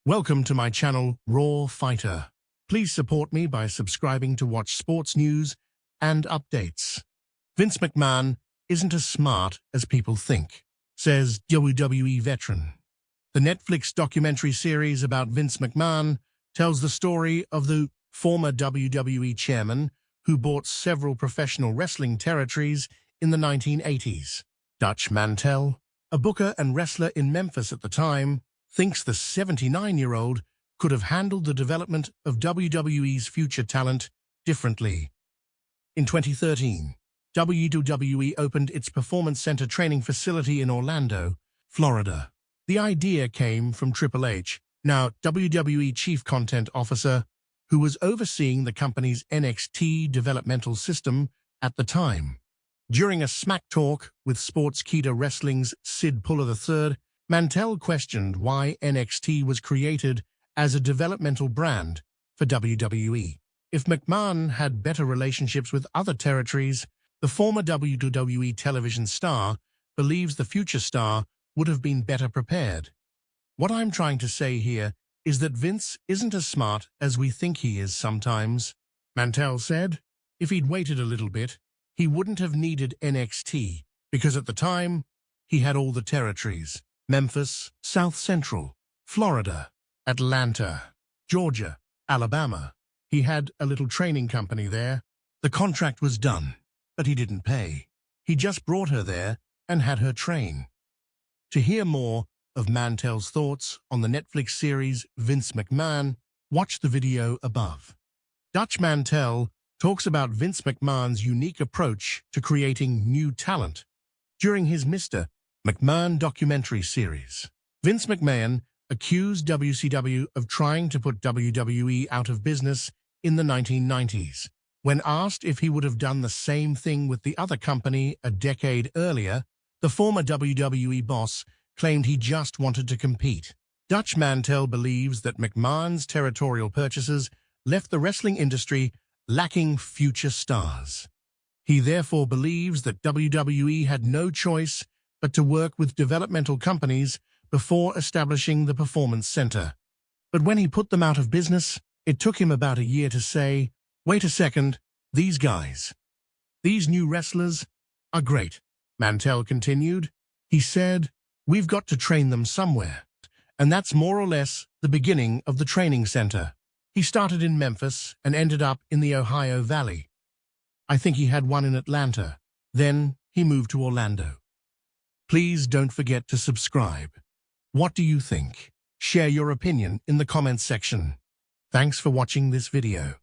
Welcome to my channel, Raw Fighter. Please support me by subscribing to watch sports news and updates. Vince McMahon isn't as smart as people think, says WWE veteran. The Netflix documentary series about Vince McMahon tells the story of the former WWE chairman who bought several professional wrestling territories in the 1980s. Dutch Mantel, a booker and wrestler in Memphis at the time, thinks the 79-year-old could have handled the development of WWE's future talent differently. In 2013, WWE opened its Performance Center training facility in Orlando, Florida. The idea came from Triple H, now WWE Chief Content Officer, who was overseeing the company's NXT developmental system at the time. During a smack talk with Sportskeeda Wrestling's Sid Puller III, Mantel questioned why NXT was created as a developmental brand for WWE. If McMahon had better relationships with other territories, the former WWE television star believes the future star would have been better prepared. What I'm trying to say here is that Vince isn't as smart as we think he is sometimes. Mantel said, if he'd waited a little bit, he wouldn't have needed NXT, because at the time, he had all the territories. Memphis, South Central, Florida, Atlanta, Georgia, Alabama. He had a little training company there. The contract was done, but he didn't pay. He just brought her there and had her train. To hear more of Mantel's thoughts on the Netflix series Vince McMahon, watch the video above. Dutch Mantel talks about Vince McMahon's unique approach to creating new talent. During his Mr. McMahon documentary series, Vince McMahon accused WCW of trying to put WWE out of business in the 1990s. When asked if he would have done the same thing with the other company a decade earlier, the former WWE boss claimed he just wanted to compete. Dutch Mantel believes that McMahon's territorial purchases left the wrestling industry lacking future stars. He therefore believes that WWE had no choice but to work with developmental companies before establishing the Performance Center. But when he put them out of business, it took him about a year to say, wait a second, these guys, these new wrestlers are great. Mantel continued. He said, we've got to train them somewhere. And that's more or less the beginning of the training center. He started in Memphis and ended up in the Ohio Valley. I think he had one in Atlanta. Then he moved to Orlando. Please don't forget to subscribe. What do you think? Share your opinion in the comments section. Thanks for watching this video.